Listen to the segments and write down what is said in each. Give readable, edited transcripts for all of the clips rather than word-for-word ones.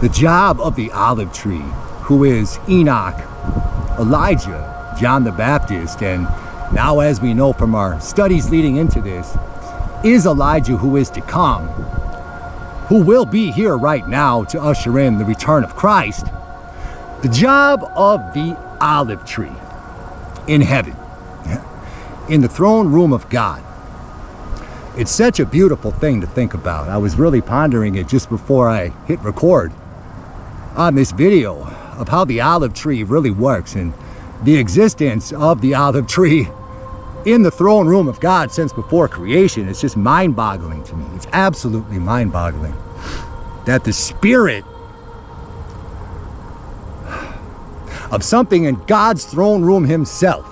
The job of the olive tree, who is Enoch, Elijah, John the Baptist, and now, as we know from our studies leading into this, is Elijah who is to come, who will be here right now to usher in the return of Christ. The job of the olive tree in heaven, in the throne room of God. It's such a beautiful thing to think about. I was really pondering it just before I hit record on this video of how the olive tree really works and the existence of the olive tree in the throne room of God since before creation. It's just mind-boggling to me. It's absolutely mind-boggling that the spirit of something in God's throne room himself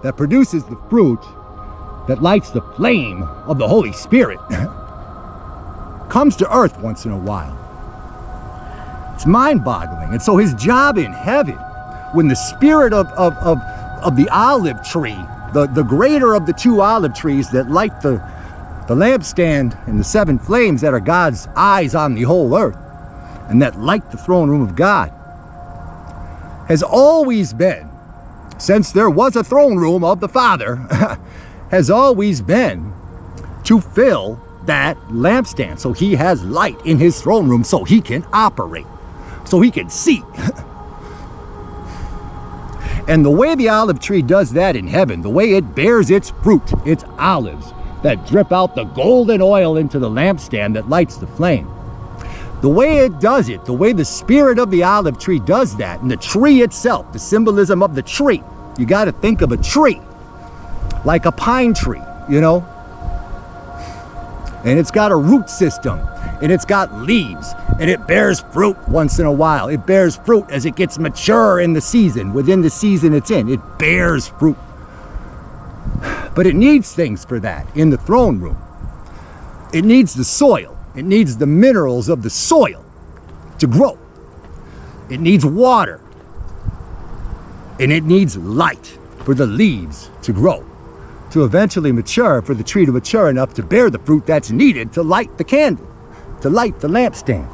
that produces the fruit that lights the flame of the Holy Spirit comes to earth once in a while. It's mind-boggling. And so his job in heaven, when the spirit of the olive tree, the greater of the two olive trees that light the lampstand and the seven flames that are God's eyes on the whole earth and that light the throne room of God, has always been, since there was a throne room of the Father, has always been to fill that lampstand. So he has light in his throne room so he can operate, so he can see. And the way the olive tree does that in heaven, the way it bears its fruit, its olives that drip out the golden oil into the lampstand that lights the flame, the way it does it, the way the spirit of the olive tree does that, and the tree itself, the symbolism of the tree, you got to think of a tree like a pine tree, you know, and it's got a root system, and it's got leaves, and it bears fruit once in a while. It bears fruit as it gets mature in the season, within the season it's in. It bears fruit. But it needs things for that in the throne room. It needs the soil. It needs the minerals of the soil to grow. It needs water. And it needs light for the leaves to grow, to eventually mature, for the tree to mature enough to bear the fruit that's needed to light the candle, to light the lampstand.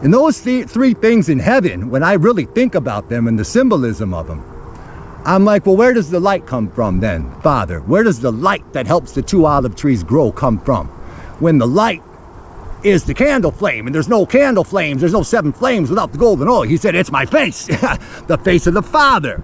And those three things in heaven, when I really think about them and the symbolism of them, I'm like, well, where does the light come from then, Father? Where does the light that helps the two olive trees grow come from? When the light is the candle flame, and there's no candle flames, there's no seven flames without the golden oil. He said, it's my face, the face of the Father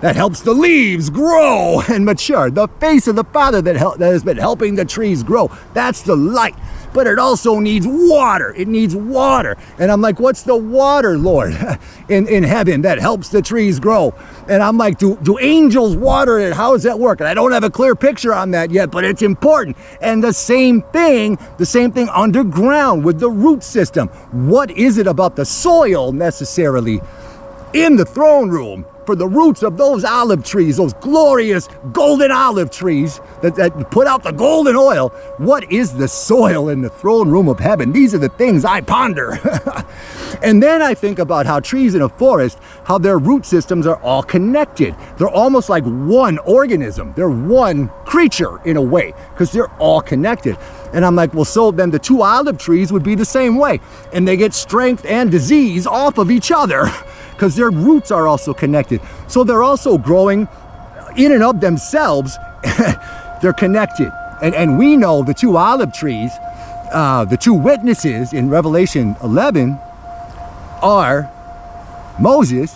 that helps the leaves grow and mature. The face of the Father that has been helping the trees grow. That's the light. But it also needs water. It needs water. And I'm like, what's the water, Lord, in heaven that helps the trees grow? And I'm like, do angels water it? How does that work? And I don't have a clear picture on that yet, but it's important. And the same thing underground with the root system. What is it about the soil necessarily in the throne room for the roots of those olive trees, those glorious golden olive trees that put out the golden oil? What is the soil in the throne room of heaven? These are the things I ponder. And then I think about how trees in a forest, how their root systems are all connected. They're almost like one organism. They're one creature in a way, because they're all connected. And I'm like, well, so then the two olive trees would be the same way. And they get strength and disease off of each other because their roots are also connected. So they're also growing in and of themselves. They're connected. And we know the two olive trees, the two witnesses in Revelation 11 are Moses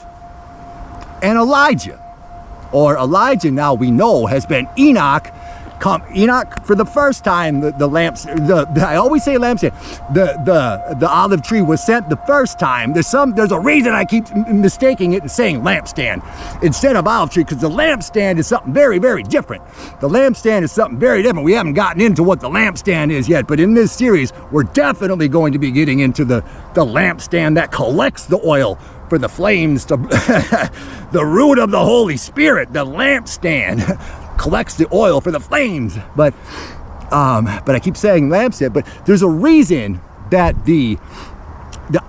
and Elijah. Or Elijah, now we know, has been Enoch. Enoch, for the first time, I always say lampstand, the olive tree was sent the first time. There's a reason I keep mistaking it and saying lampstand instead of olive tree, because the lampstand is something very, very different. The lampstand is something very different. We haven't gotten into what the lampstand is yet, but in this series, we're definitely going to be getting into the lampstand that collects the oil for the flames, to the root of the Holy Spirit. The lampstand collects the oil for the flames. But I keep saying lampstand, but there's a reason that the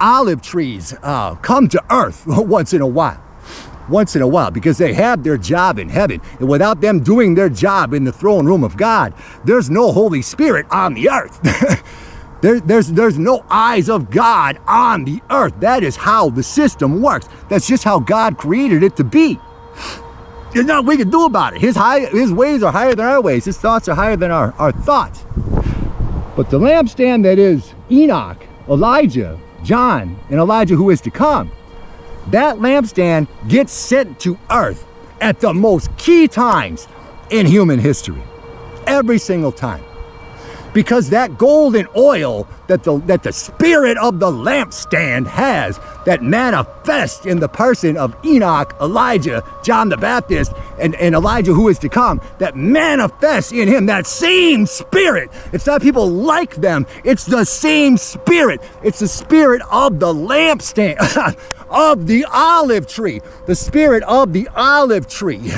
olive trees come to earth once in a while, because they have their job in heaven. And without them doing their job in the throne room of God, there's no Holy Spirit on the earth. There's no eyes of God on the earth. That is how the system works. That's just how God created it to be. There's nothing we can do about it. His ways are higher than our ways. His thoughts are higher than our thoughts. But the lampstand that is Enoch, Elijah, John, and Elijah who is to come, that lampstand gets sent to earth at the most key times in human history. Every single time. Because that golden oil that the spirit of the lampstand has, that manifests in the person of Enoch, Elijah, John the Baptist, and Elijah who is to come, that manifests in him, that same spirit. It's not people like them, it's the same spirit. It's the spirit of the lampstand, of the olive tree, the spirit of the olive tree.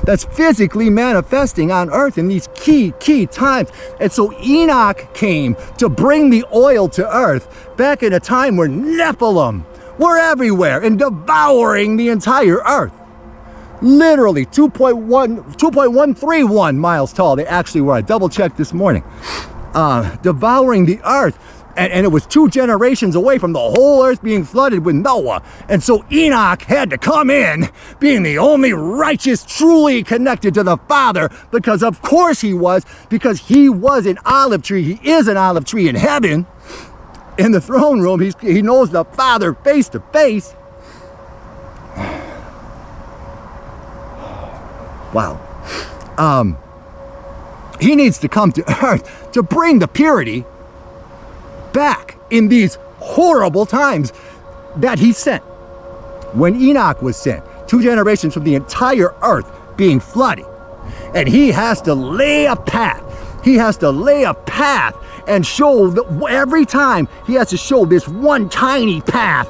That's physically manifesting on earth in these key times. And so Enoch came to bring the oil to earth back in a time where Nephilim were everywhere and devouring the entire earth. Literally 2.131 miles tall. They actually were. I double checked this morning. Devouring the earth. And it was 2 generations away from the whole earth being flooded with Noah. And so Enoch had to come in, being the only righteous, truly connected to the Father, because of course he was, because he was an olive tree. He is an olive tree in heaven. In the throne room, he knows the Father face to face. Wow. He needs to come to earth to bring the purity back in these horrible times that he sent. When Enoch was sent, 2 generations from the entire earth being flooded, and he has to lay a path. He has to lay a path and show that every time he has to show this one tiny path.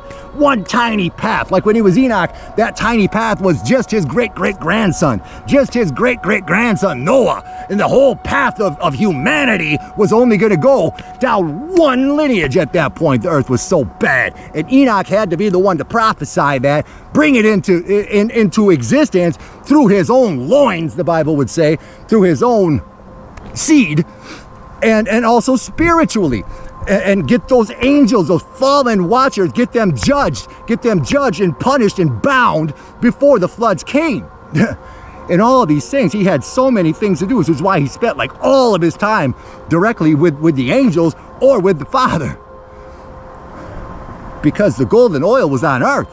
Like when he was Enoch, that tiny path was just his great-great-grandson, Noah. And the whole path of humanity was only going to go down one lineage at that point. The earth was so bad. And Enoch had to be the one to prophesy that, bring it into existence through his own loins, the Bible would say, through his own seed, and also spiritually. And get those angels, those fallen watchers, get them judged and punished and bound before the floods came. And all of these things, he had so many things to do, which is why he spent like all of his time directly with the angels or with the Father. Because the golden oil was on earth,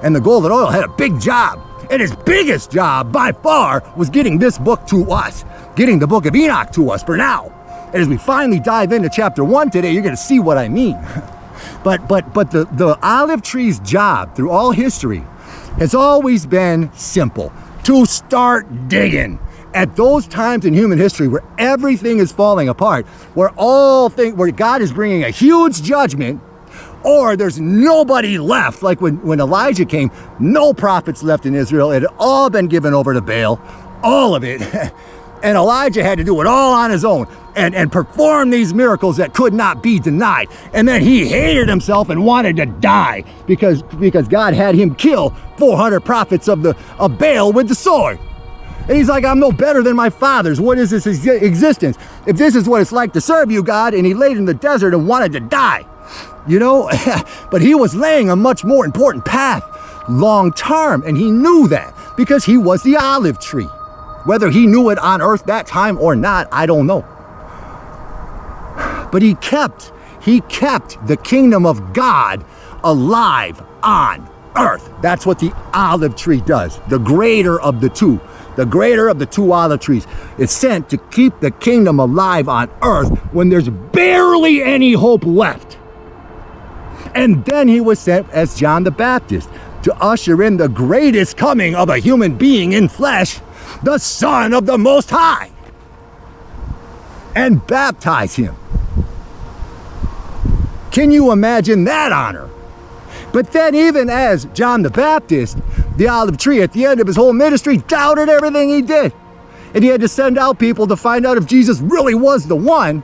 and the golden oil had a big job. And his biggest job by far was getting this book to us, getting the book of Enoch to us for now. And as we finally dive into chapter 1 today, you're going to see what I mean. But the olive tree's job through all history has always been simple: to start digging. At those times in human history where everything is falling apart, where God is bringing a huge judgment, or there's nobody left, like when Elijah came, no prophets left in Israel. It had all been given over to Baal, all of it. And Elijah had to do it all on his own and perform these miracles that could not be denied. And then he hated himself and wanted to die because God had him kill 400 prophets of Baal with the sword. And he's like, I'm no better than my fathers. What is this existence? If this is what it's like to serve you, God, and he laid in the desert and wanted to die, you know? But he was laying a much more important path long term, and he knew that because he was the olive tree. Whether he knew it on earth that time or not, I don't know. But he kept the kingdom of God alive on earth. That's what the olive tree does. The greater of the two olive trees is sent to keep the kingdom alive on earth when there's barely any hope left. And then he was sent as John the Baptist to usher in the greatest coming of a human being in flesh, the Son of the Most High, and baptize him. Can you imagine that honor? But then even as John the Baptist, the olive tree at the end of his whole ministry, doubted everything he did. And he had to send out people to find out if Jesus really was the one,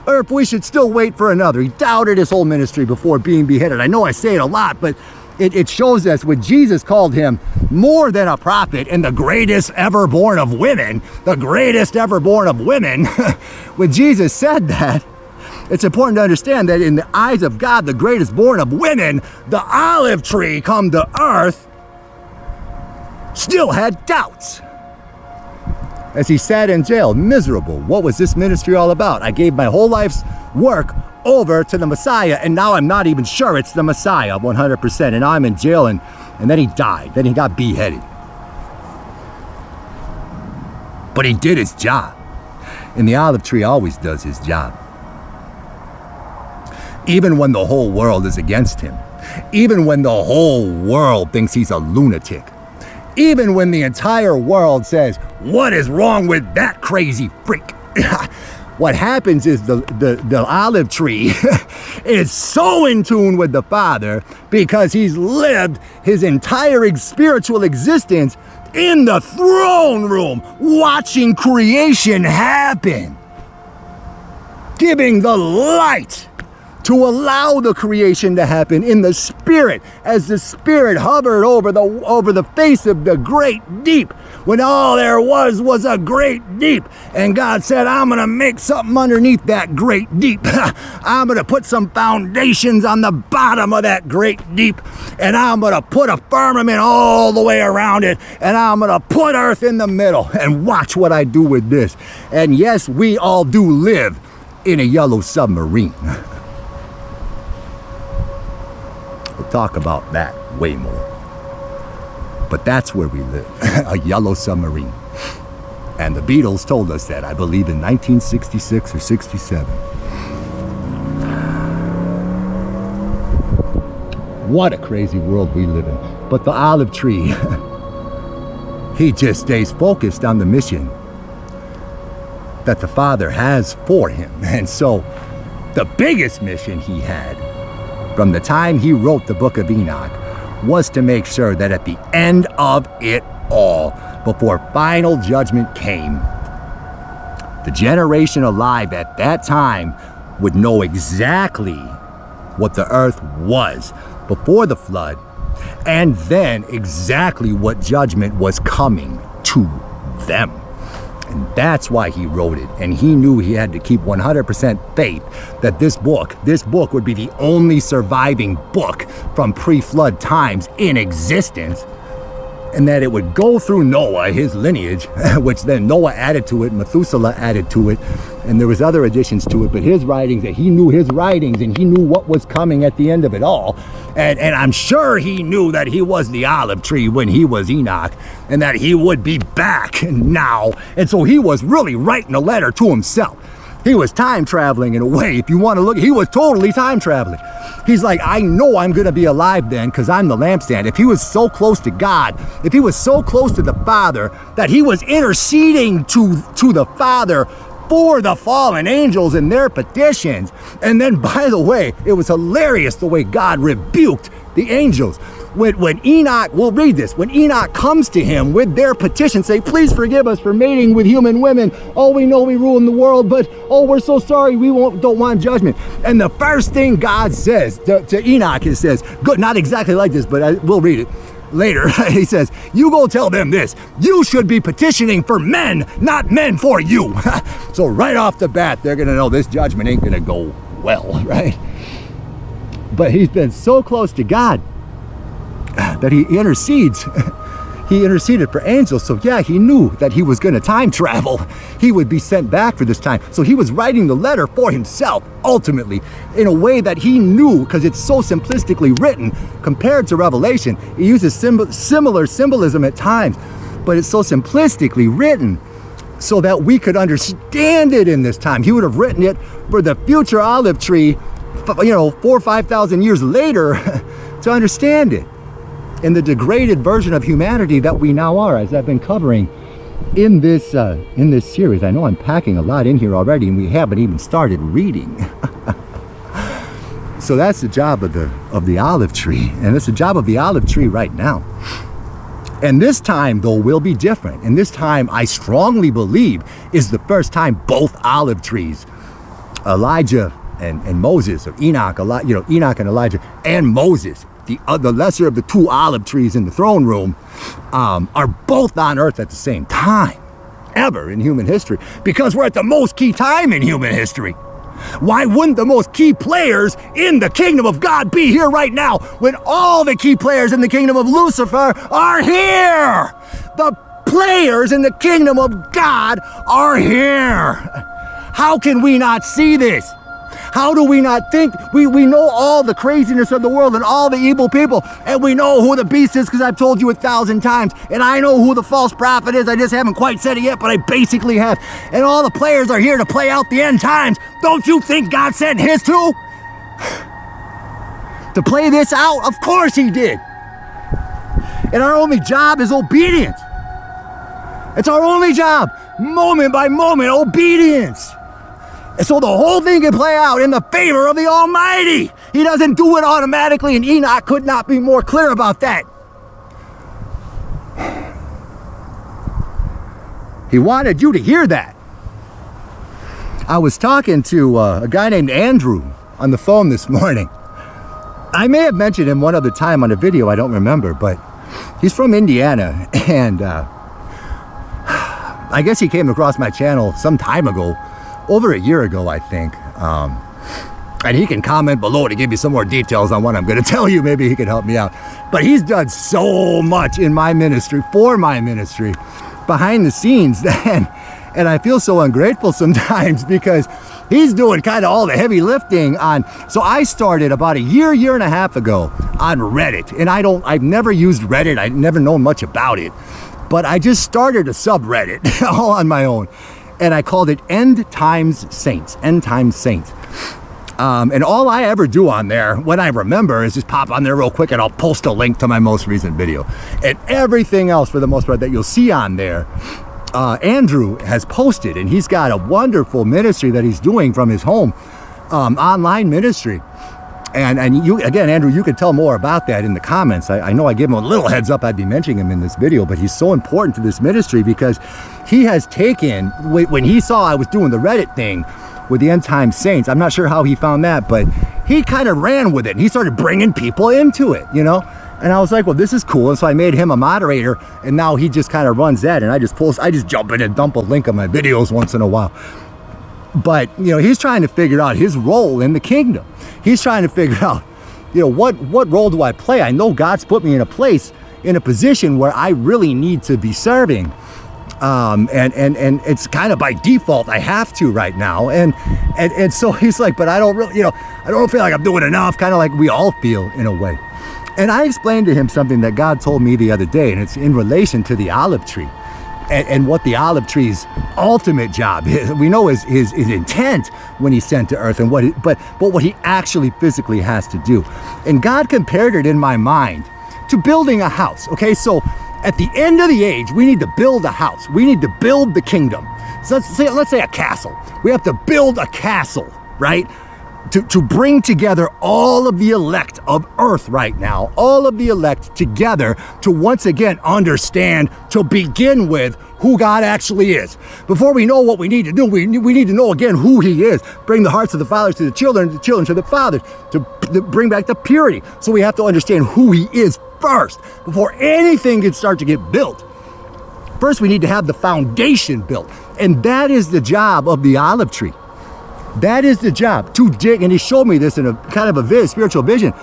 or if we should still wait for another. He doubted his whole ministry before being beheaded. I know I say it a lot, but it shows us when Jesus called him more than a prophet and the greatest ever born of women, the greatest ever born of women. When Jesus said that, it's important to understand that in the eyes of God, the greatest born of women, the olive tree come to earth, still had doubts. As he sat in jail, miserable. What was this ministry all about? I gave my whole life's work over to the Messiah, and now I'm not even sure it's the Messiah 100%. And now I'm in jail, and then he died. Then he got beheaded. But he did his job. And the olive tree always does his job. Even when the whole world is against him. Even when the whole world thinks he's a lunatic. Even when the entire world says, what is wrong with that crazy freak? What happens is the olive tree is so in tune with the Father because he's lived his entire spiritual existence in the throne room, watching creation happen, giving the light to allow the creation to happen in the Spirit, as the Spirit hovered over the face of the great deep, when all there was a great deep. And God said, I'm going to make something underneath that great deep. I'm going to put some foundations on the bottom of that great deep, and I'm going to put a firmament all the way around it, and I'm going to put earth in the middle, and watch what I do with this. And yes, we all do live in a yellow submarine. We'll talk about that way more. But that's where we live, a yellow submarine. And the Beatles told us that, I believe, in 1966 or 67. What a crazy world we live in. But the olive tree, he just stays focused on the mission that the Father has for him. And so the biggest mission he had from the time he wrote the book of Enoch was to make sure that at the end of it all, before final judgment came, the generation alive at that time would know exactly what the earth was before the flood, and then exactly what judgment was coming to them. And that's why he wrote it. And he knew he had to keep 100% faith that this book would be the only surviving book from pre-flood times in existence. And that it would go through Noah, his lineage, which then Noah added to it, Methuselah added to it, and there was other additions to it, but his writings, that he knew his writings, and he knew what was coming at the end of it all. And I'm sure he knew that he was the olive tree when he was Enoch, and that he would be back now. And so he was really writing a letter to himself. He was time traveling in a way. If you want to look, he was totally time traveling. He's like, I know I'm going to be alive then because I'm the lampstand. If he was so close to God, if he was so close to the Father that he was interceding to the Father for the fallen angels and their petitions. And then, by the way, it was hilarious the way God rebuked the angels. When Enoch, we'll read this, when Enoch comes to him with their petition, say, please forgive us for mating with human women. Oh, we know we ruined the world, but oh, we're so sorry, we don't want judgment. And the first thing God says to Enoch, he says, good, not exactly like this, but we'll read it later. He says, you go tell them this, you should be petitioning for men, not men for you. So right off the bat, they're gonna know this judgment ain't gonna go well, right? But he's been so close to God that he intercedes. He interceded for angels. So yeah, he knew that he was going to time travel. He would be sent back for this time. So he was writing the letter for himself, ultimately, in a way that he knew, because it's so simplistically written compared to Revelation. It uses similar symbolism at times, but it's so simplistically written so that we could understand it in this time. He would have written it for the future olive tree, 4,000 or 5,000 years later to understand it. In the degraded version of humanity that we now are, as I've been covering in this series. I know I'm packing a lot in here already, and we haven't even started reading. So that's the job of the olive tree, and it's the job of the olive tree right now. And this time, though, will be different. And this time, I strongly believe, is the first time both olive trees, Elijah and Moses, or Enoch, Enoch and Elijah and Moses, the lesser of the two olive trees in the throne room are both on earth at the same time, ever in human history, because we're at the most key time in human history. Why wouldn't the most key players in the kingdom of God be here right now when all the key players in the kingdom of Lucifer are here? The players in the kingdom of God are here. How can we not see this? How do we not think? We know all the craziness of the world and all the evil people, and we know who the beast is because I've told you 1,000 times, and I know who the false prophet is. I just haven't quite said it yet, but I basically have. And all the players are here to play out the end times. Don't you think God sent his too? To play this out? Of course he did. And our only job is obedience. It's our only job, moment by moment, obedience. And so the whole thing can play out in the favor of the Almighty. He doesn't do it automatically, and Enoch could not be more clear about that. He wanted you to hear that. I was talking to a guy named Andrew on the phone this morning. I may have mentioned him one other time on a video, I don't remember, but he's from Indiana, and I guess he came across my channel some time ago, over a year ago, I think. And he can comment below to give you some more details on what I'm going to tell you. Maybe he can help me out. But he's done so much in my ministry, for my ministry, behind the scenes. And I feel so ungrateful sometimes because he's doing kind of all the heavy lifting on. So I started about a year and a half ago on Reddit. And I've never used Reddit. I've never known much about it. But I just started a subreddit all on my own. And I called it End Times Saints. End Times Saints. And all I ever do on there, when I remember, is just pop on there real quick and I'll post a link to my most recent video. And everything else, for the most part, that you'll see on there, Andrew has posted. And he's got a wonderful ministry that he's doing from his home, online ministry. And you, again, Andrew, you could tell more about that in the comments. I know I gave him a little heads up I'd be mentioning him in this video, but he's so important to this ministry because he has taken, when he saw I was doing the Reddit thing with the End Time Saints, I'm not sure how he found that, but he kind of ran with it and he started bringing people into it, you know? And I was like, well, this is cool. And so I made him a moderator, and now he just kind of runs that, and I just jump in and dump a link of my videos once in a while. But, you know, he's trying to figure out his role in the kingdom. He's trying to figure out, you know, what role do I play? I know God's put me in a place, in a position where I really need to be serving. And it's kind of by default, I have to right now. And so he's like, but I don't really, you know, I don't feel like I'm doing enough, kind of like we all feel in a way. And I explained to him something that God told me the other day, and it's in relation to the olive tree. And what the olive tree's ultimate job is. We know his intent when he's sent to earth, and but what he actually physically has to do. And God compared it in my mind to building a house. Okay, so at the end of the age, we need to build a house. We need to build the kingdom. So let's say a castle. We have to build a castle, right? To bring together all of the elect of earth right now, all of the elect together to once again understand, to begin with, who God actually is. Before we know what we need to do, we need to know again who he is. Bring the hearts of the fathers to the children to the fathers, to bring back the purity. So we have to understand who he is first, before anything can start to get built. First, we need to have the foundation built. And that is the job of the olive tree. That is the job, to dig. And he showed me this in a kind of a spiritual vision.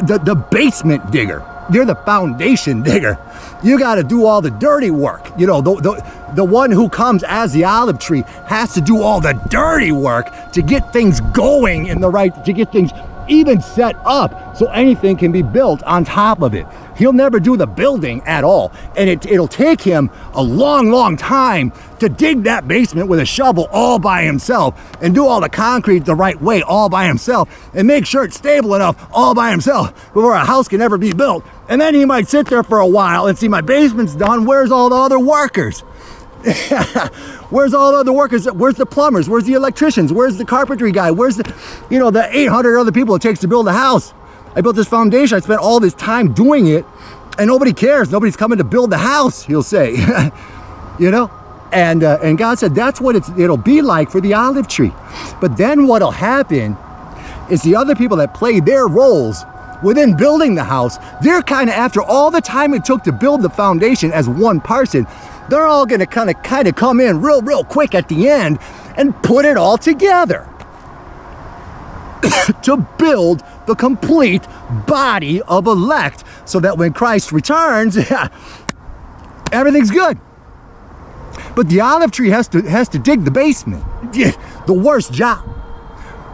The basement digger. You're the foundation digger. You got to do all the dirty work. You know, the one who comes as the olive tree has to do all the dirty work to get things going in the right, to get things even set up so anything can be built on top of it. He'll never do the building at all. And it'll take him a long time to dig that basement with a shovel all by himself and do all the concrete the right way all by himself and make sure it's stable enough all by himself before a house can ever be built. And then he might sit there for a while and see, my basement's done. Where's all the other workers? Where's all the other workers? Where's the plumbers? Where's the electricians? Where's the carpentry guy? Where's the 800 other people it takes to build a house? I built this foundation. I spent all this time doing it, and nobody cares. Nobody's coming to build the house, he'll say. You know? And God said that's what it'll be like for the olive tree. But then what'll happen is the other people that play their roles within building the house, they're kind of, after all the time it took to build the foundation as one person, they're all going to kind of come in real quick at the end and put it all together to build the complete body of elect, so that when Christ returns, everything's good. But the olive tree has to dig the basement. The worst job.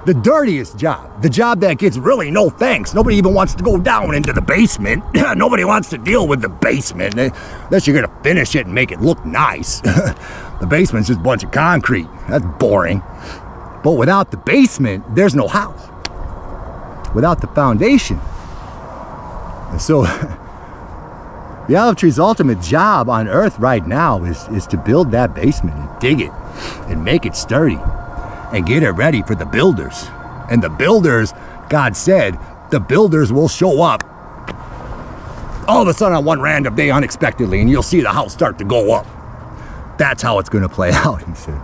The dirtiest job. The job that gets really no thanks. Nobody even wants to go down into the basement. Nobody wants to deal with the basement unless you're going to finish it and make it look nice. The basement's just a bunch of concrete. That's boring. But without the basement, there's no house. Without the foundation. And so the olive tree's ultimate job on earth right now is to build that basement and dig it and make it sturdy and get it ready for the builders. And the builders, God said, the builders will show up all of a sudden on one random day unexpectedly, and you'll see the house start to go up. That's how it's going to play out, he said.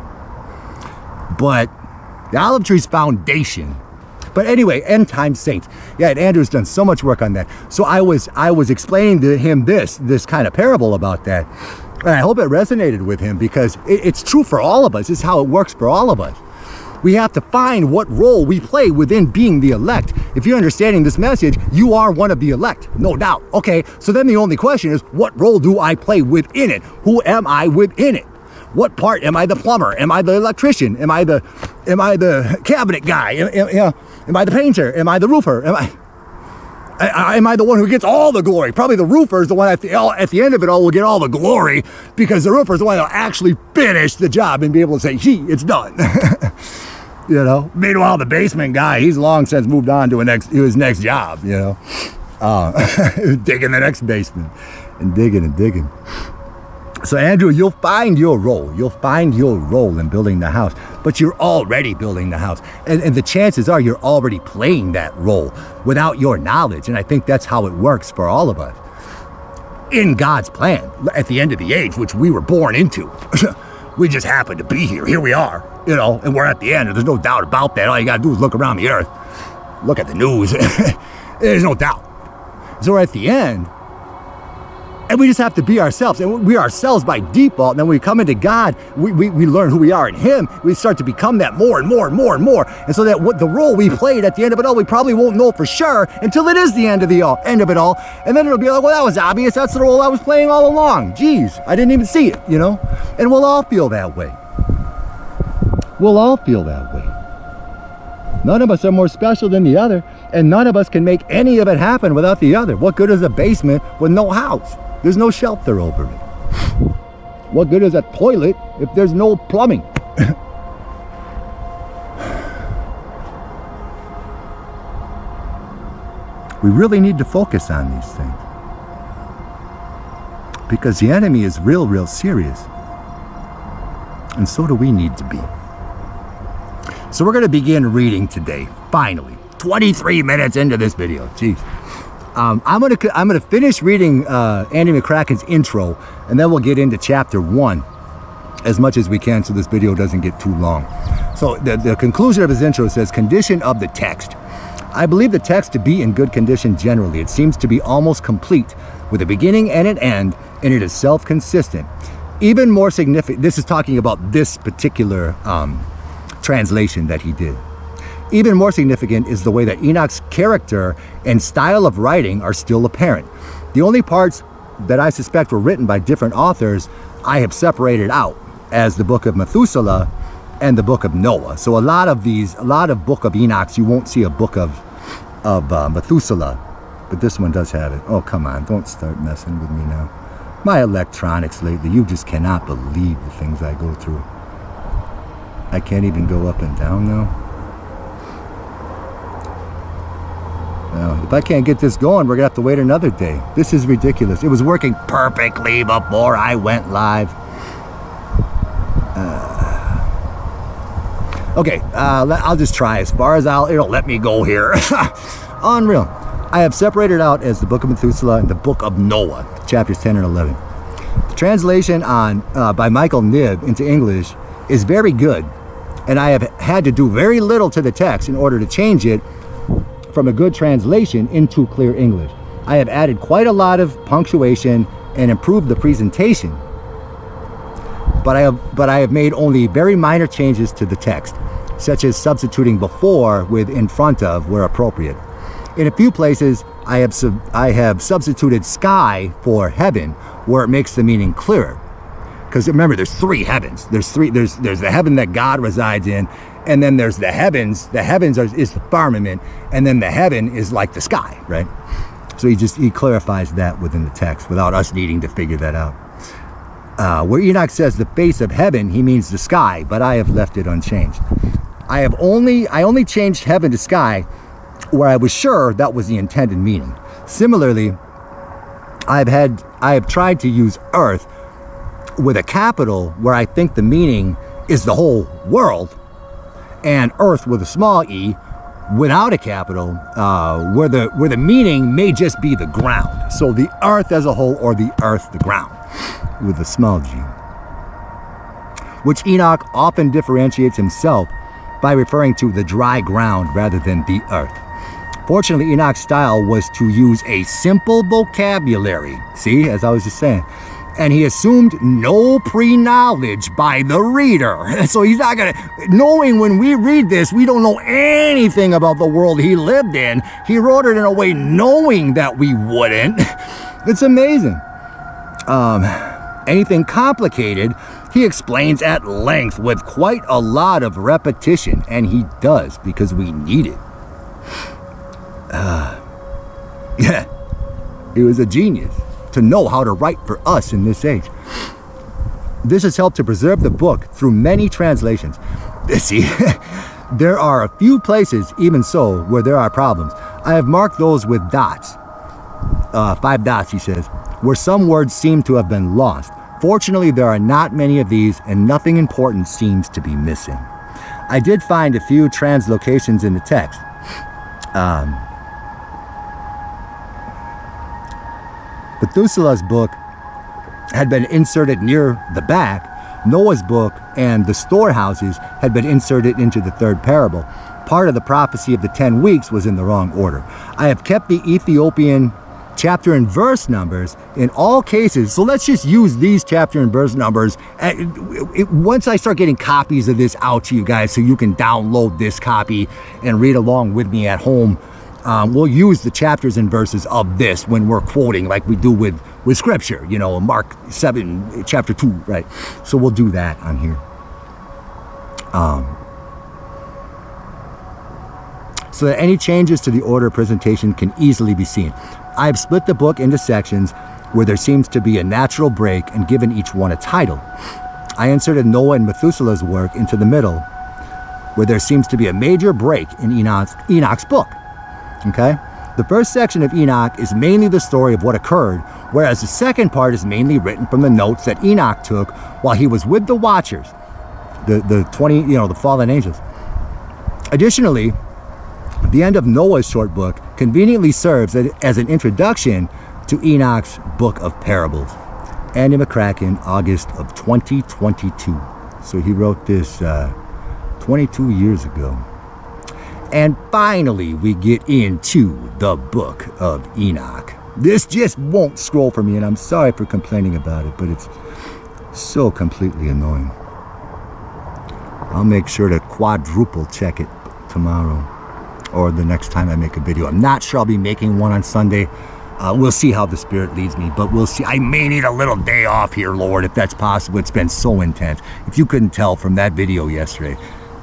But the olive tree's foundation. But anyway, end time saints. Yeah, and Andrew's done so much work on that. So I was explaining to him this kind of parable about that. And I hope it resonated with him, because it's true for all of us. It's how it works for all of us. We have to find what role we play within being the elect. If you're understanding this message, you are one of the elect, no doubt. Okay, so then the only question is, what role do I play within it? Who am I within it? What part? Am I the plumber? Am I the electrician? Am I the cabinet guy? Am I the painter? Am I the roofer? Am I the one who gets all the glory? Probably the roofer is the one at the end of it all will get all the glory, because the roofer is the one that'll actually finish the job and be able to say, it's done. You know. Meanwhile, the basement guy, he's long since moved on to his next job. You know, digging the next basement and digging. So Andrew, you'll find your role. You'll find your role in building the house, but you're already building the house. And the chances are you're already playing that role without your knowledge. And I think that's how it works for all of us. In God's plan, at the end of the age, which we were born into. We just happen to be here. Here we are, and we're at the end. And there's no doubt about that. All you got to do is look around the earth. Look at the news. There's no doubt. So we're at the end. And we just have to be ourselves. And we are ourselves by default. And then when we come into God, we learn who we are in Him. We start to become that more and more and more and more. And so that what the role we played at the end of it all, we probably won't know for sure until it is the end of it all. And then it'll be like, well, that was obvious. That's the role I was playing all along. Geez, I didn't even see it, And we'll all feel that way. We'll all feel that way. None of us are more special than the other. And none of us can make any of it happen without the other. What good is a basement with no house? There's no shelter over it. What good is a toilet if there's no plumbing? We really need to focus on these things, because the enemy is real serious, and so do we need to be. So we're going to begin reading today, finally, 23 minutes into this video. Jeez. I'm gonna finish reading Andy McCracken's intro, and then we'll get into chapter 1 as much as we can, so this video doesn't get too long. So the conclusion of his intro says, condition of the text. I believe the text to be in good condition generally. It seems to be almost complete, with a beginning and an end, and it is self-consistent. Even more significant, this is talking about this particular translation that he did. Even more significant is the way that Enoch's character and style of writing are still apparent. The only parts that I suspect were written by different authors I have separated out, as the book of Methuselah and the book of Noah. So a lot of book of Enoch's, you won't see a book of Methuselah, but this one does have it. Oh, come on, don't start messing with me now. My electronics lately, you just cannot believe the things I go through. I can't even go up and down now. If I can't get this going, we're going to have to wait another day. This is ridiculous. It was working perfectly before I went live. Okay, I'll just try as far as it'll let me go here. Unreal. I have separated out as the book of Methuselah and the book of Noah, chapters 10 and 11. The translation by Michael Knibb into English is very good, and I have had to do very little to the text in order to change it from a good translation into clear English. I have added quite a lot of punctuation and improved the presentation, but I have made only very minor changes to the text, such as substituting before with in front of where appropriate. In a few places, I have substituted sky for heaven, where it makes the meaning clearer. Because remember, there's three heavens. There's the heaven that God resides in, and then there's the heavens. The heavens is the firmament, and then the heaven is like the sky, right? So he clarifies that within the text without us needing to figure that out. Where Enoch says the face of heaven, he means the sky, but I have left it unchanged. I only changed heaven to sky where I was sure that was the intended meaning. Similarly, I have tried to use earth with a capital where I think the meaning is the whole world, and earth with a small e without a capital, where the meaning may just be the ground. So the earth as a whole, or the earth, the ground, with a small g. Which Enoch often differentiates himself by referring to the dry ground rather than the earth. Fortunately, Enoch's style was to use a simple vocabulary. See, as I was just saying. And he assumed no pre-knowledge by the reader. So he's not knowing when we read this, we don't know anything about the world he lived in. He wrote it in a way knowing that we wouldn't. It's amazing. Anything complicated, he explains at length with quite a lot of repetition, and he does because we need it. Yeah, he was a genius to know how to write for us in this age. This has helped to preserve the book through many translations. See, there are a few places, even so, where there are problems. I have marked those with dots. 5 dots, he says, where some words seem to have been lost. Fortunately, there are not many of these, and nothing important seems to be missing. I did find a few translocations in the text. Methuselah's book had been inserted near the back. Noah's book and the storehouses had been inserted into the third parable. Part of the prophecy of the 10 weeks was in the wrong order. I have kept the Ethiopian chapter and verse numbers in all cases. So let's just use these chapter and verse numbers. Once I start getting copies of this out to you guys so you can download this copy and read along with me at home, we'll use the chapters and verses of this when we're quoting like we do with scripture, you know, Mark 7, chapter 2, right? So we'll do that on here. So that any changes to the order of presentation can easily be seen. I have split the book into sections where there seems to be a natural break and given each one a title. I inserted Noah and Methuselah's work into the middle where there seems to be a major break in Enoch's book. Okay? The first section of Enoch is mainly the story of what occurred, whereas the second part is mainly written from the notes that Enoch took while he was with the Watchers, the 20, the fallen angels. Additionally, the end of Noah's short book conveniently serves as an introduction to Enoch's book of parables. Andy McCracken, August of 2022. So he wrote this 22 years ago. And finally, we get into the book of Enoch. This just won't scroll for me, and I'm sorry for complaining about it, but it's so completely annoying. I'll make sure to quadruple check it tomorrow or the next time I make a video. I'm not sure I'll be making one on Sunday. We'll see how the Spirit leads me, but we'll see. I may need a little day off here, Lord, if that's possible. It's been so intense. If you couldn't tell from that video yesterday,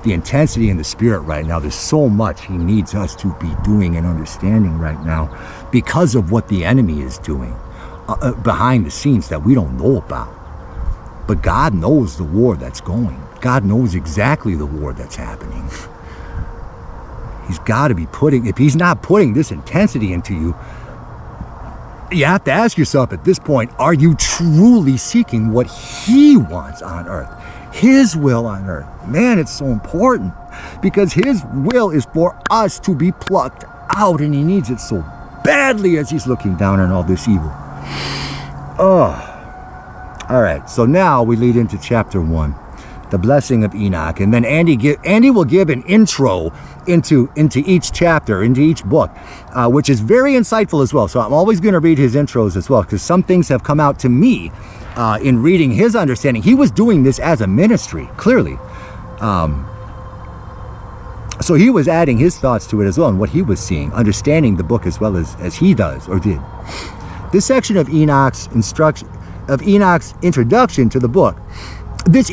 the intensity in the Spirit right now, there's so much He needs us to be doing and understanding right now because of what the enemy is doing behind the scenes that we don't know about. But God knows the war that's going. God knows exactly the war that's happening. He's got to be putting, if He's not putting this intensity into you, you have to ask yourself at this point, are you truly seeking what He wants on earth? His will on earth. Man, it's so important because His will is for us to be plucked out, and He needs it so badly as He's looking down on all this evil. Oh, all right. So now we lead into chapter 1. the blessing of Enoch. And then Andy will give an intro into each chapter, into each book, which is very insightful as well. So I'm always going to read his intros as well, because some things have come out to me in reading his understanding. He was doing this as a ministry, clearly. So he was adding his thoughts to it as well, and what he was seeing, understanding the book as well as he does or did. This section of Enoch's introduction to the book. This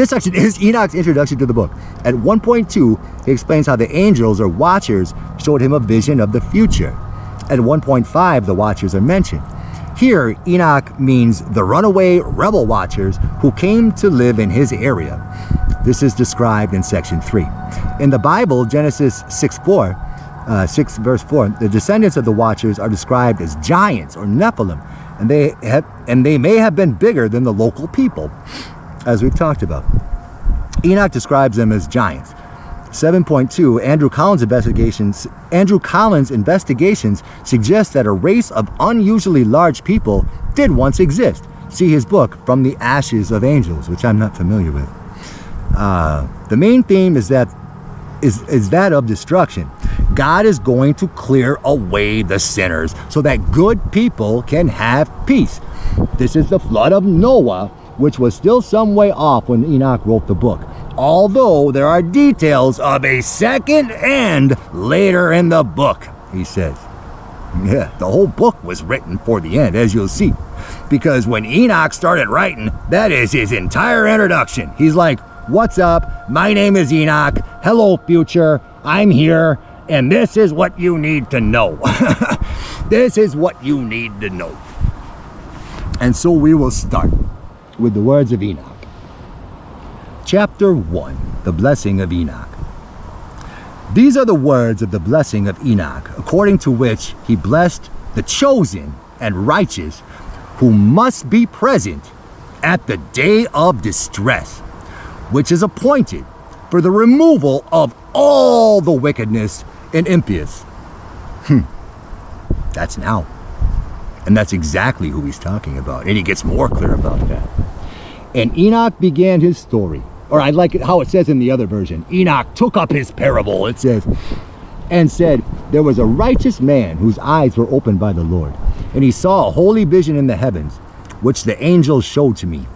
section is Enoch's introduction to the book. At 1.2, he explains how the angels or watchers showed him a vision of the future. At 1.5, the watchers are mentioned. Here, Enoch means the runaway rebel watchers who came to live in his area. This is described in section 3. In the Bible, Genesis 6 verse 4, the descendants of the watchers are described as giants or Nephilim, and they may have been bigger than the local people, as we've talked about. Enoch describes them as giants. 7.2, Andrew Collins' investigations suggest that a race of unusually large people did once exist. See his book, From the Ashes of Angels, which I'm not familiar with. The main theme is that of destruction. God is going to clear away the sinners so that good people can have peace. This is the flood of Noah, which was still some way off when Enoch wrote the book, although there are details of a second end later in the book, he says. Yeah, the whole book was written for the end, as you'll see, because when Enoch started writing, that is his entire introduction. He's like, "What's up? My name is Enoch. Hello, future. I'm here, and this is what you need to know." This is what you need to know. And so we will start with the words of Enoch. Chapter 1, the blessing of Enoch. These are the words of the blessing of Enoch, according to which he blessed the chosen and righteous who must be present at the day of distress, which is appointed for the removal of all the wickedness and impious. That's now. And that's exactly who he's talking about. And he gets more clear about that. And Enoch began his story. Or I like it how it says in the other version. Enoch took up his parable, it says, and said, "There was a righteous man whose eyes were opened by the Lord. And he saw a holy vision in the heavens, which the angels showed to me.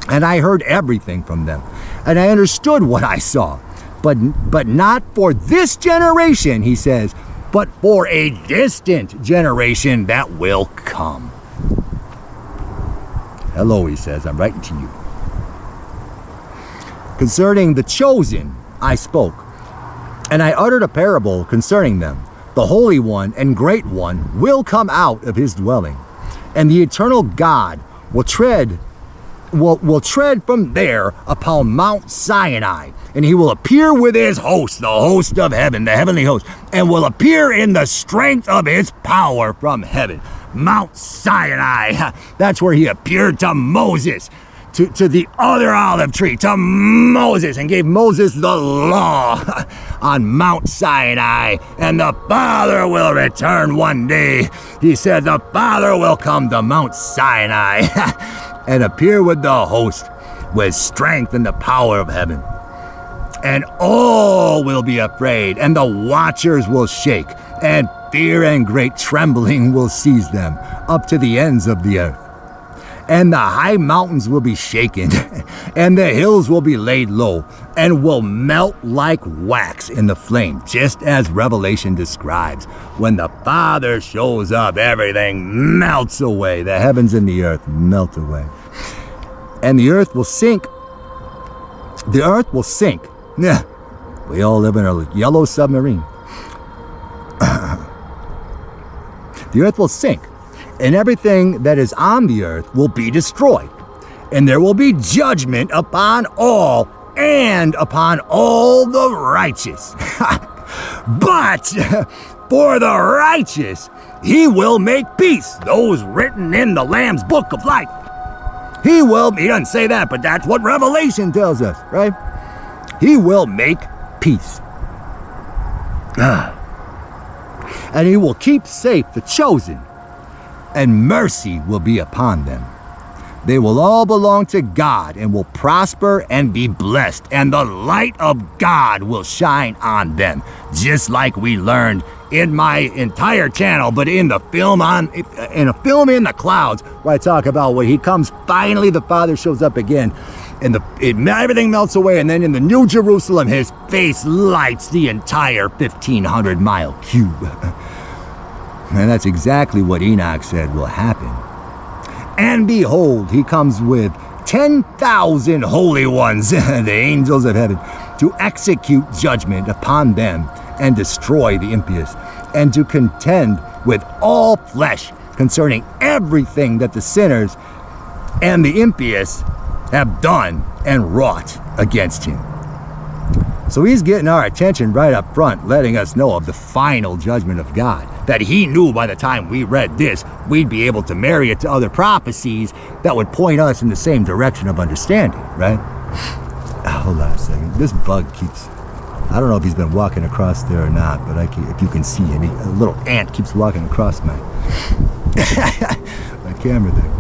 And I heard everything from them. And I understood what I saw. But not for this generation," he says, "but for a distant generation that will come." Hello, he says, I'm writing to you. "Concerning the chosen, I spoke, and I uttered a parable concerning them. The Holy One and Great One will come out of his dwelling, and the eternal God will tread from there upon Mount Sinai, and he will appear with his host, the host of heaven, the heavenly host, and will appear in the strength of his power from heaven." Mount Sinai, that's where he appeared to Moses, to the other olive tree, to Moses, and gave Moses the law on Mount Sinai. And the Father will return one day. He said the Father will come to Mount Sinai and appear with the host, with strength and the power of heaven. And all will be afraid, and the watchers will shake, and fear and great trembling will seize them up to the ends of the earth. And the high mountains will be shaken, and the hills will be laid low, and will melt like wax in the flame, just as Revelation describes. When the Father shows up, everything melts away. The heavens and the earth melt away. And the earth will sink. The earth will sink. Yeah, we all live in a yellow submarine. The earth will sink, and everything that is on the earth will be destroyed. And there will be judgment upon all, and upon all the righteous. But for the righteous, he will make peace, those written in the Lamb's book of life. He doesn't say that, but that's what Revelation tells us, right? He will make peace. And he will keep safe the chosen, and mercy will be upon them. They will all belong to God and will prosper and be blessed, and the light of God will shine on them, just like we learned in my entire channel, but in a film in the clouds, where I talk about when he comes, finally the Father shows up again, and everything melts away, and then in the New Jerusalem, his face lights the entire 1,500-mile cube. And that's exactly what Enoch said will happen. And behold, he comes with 10,000 holy ones, the angels of heaven, to execute judgment upon them and destroy the impious, and to contend with all flesh concerning everything that the sinners and the impious have done and wrought against him. So he's getting our attention right up front, letting us know of the final judgment of God, that he knew by the time we read this, we'd be able to marry it to other prophecies that would point us in the same direction of understanding, right? Hold on a second. This bug keeps, I don't know if he's been walking across there or not, but if you can see him, a little ant keeps walking across my camera there.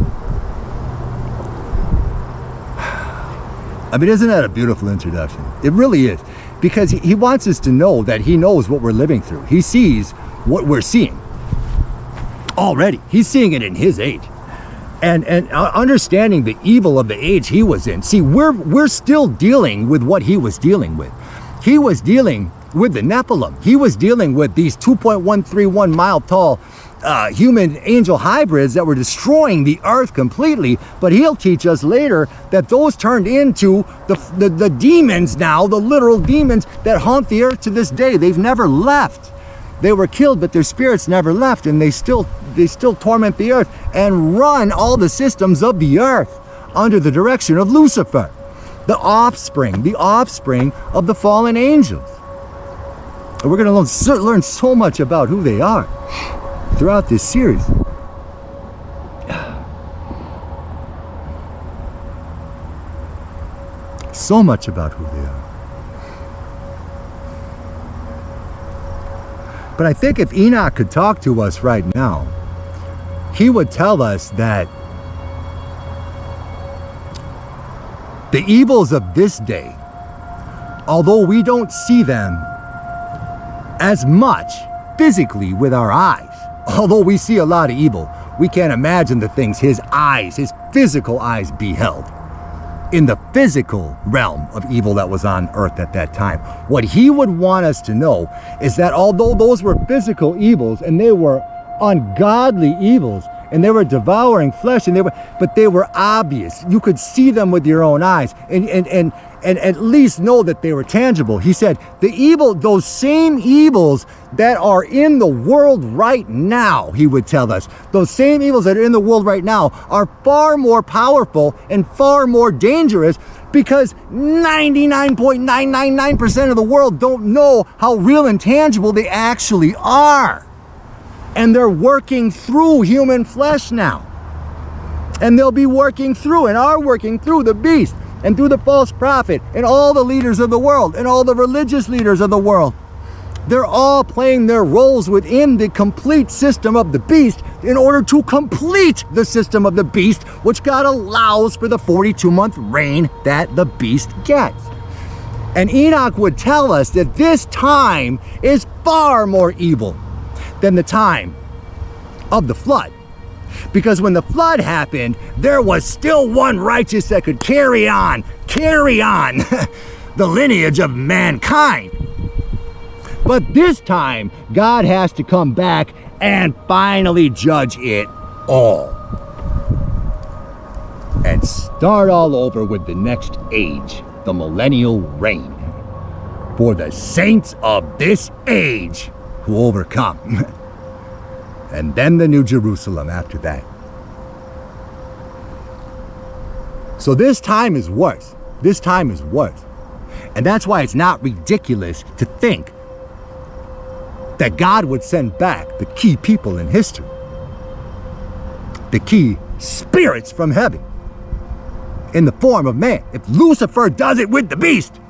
I mean, isn't that a beautiful introduction? It really is. Because he wants us to know that he knows what we're living through. He sees what we're seeing already. He's seeing it in his age. And understanding the evil of the age he was in. See, we're still dealing with what he was dealing with. He was dealing with the Nephilim. He was dealing with these 2.131 mile tall human angel hybrids that were destroying the earth completely. But he'll teach us later that those turned into the demons now, the literal demons that haunt the earth to this day. They've never left. They were killed, but their spirits never left, and they still torment the earth and run all the systems of the earth under the direction of Lucifer, the offspring of the fallen angels. And we're going to learn so much about who they are throughout this series. So much about who they are. But I think if Enoch could talk to us right now, he would tell us that the evils of this day, although we don't see them as much physically with our eyes, although we see a lot of evil, we can't imagine the things his physical eyes beheld in the physical realm of evil that was on earth at that time. What he would want us to know is that although those were physical evils and they were ungodly evils and they were devouring flesh but they were obvious. You could see them with your own eyes and at least know that they were tangible. He said, those same evils that are in the world right now, he would tell us, those same evils that are in the world right now are far more powerful and far more dangerous because 99.999% of the world don't know how real and tangible they actually are. And they're working through human flesh now. And they'll be working through and are working through the beast and through the false prophet and all the leaders of the world and all the religious leaders of the world. They're all playing their roles within the complete system of the beast in order to complete the system of the beast, which God allows for the 42-month reign that the beast gets. And Enoch would tell us that this time is far more evil than the time of the flood. Because when the flood happened, there was still one righteous that could carry on the lineage of mankind. But this time, God has to come back and finally judge it all. And start all over with the next age, the millennial reign, for the saints of this age who overcome. And then the New Jerusalem after that. So this time is worse. This time is worse. And that's why it's not ridiculous to think that God would send back the key people in history, the key spirits from heaven, in the form of man. If Lucifer does it with the beast,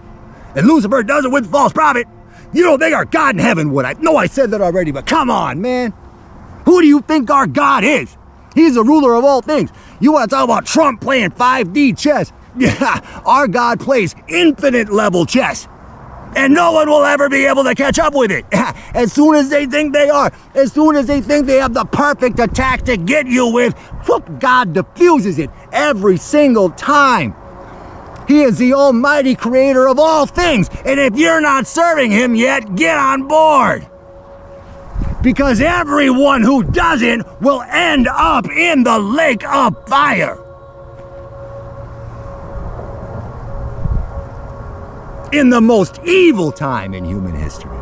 and Lucifer does it with the false prophet, you don't think our God in heaven would. I know I said that already, but come on, man. Who do you think our God is? He's the ruler of all things. You want to talk about Trump playing 5D chess? Yeah, our God plays infinite level chess. And no one will ever be able to catch up with it. As soon as they think they are, as soon as they think they have the perfect attack to get you with, whoop, God diffuses it every single time. He is the almighty creator of all things. And if you're not serving him yet, get on board. Because everyone who doesn't will end up in the lake of fire. In the most evil time in human history.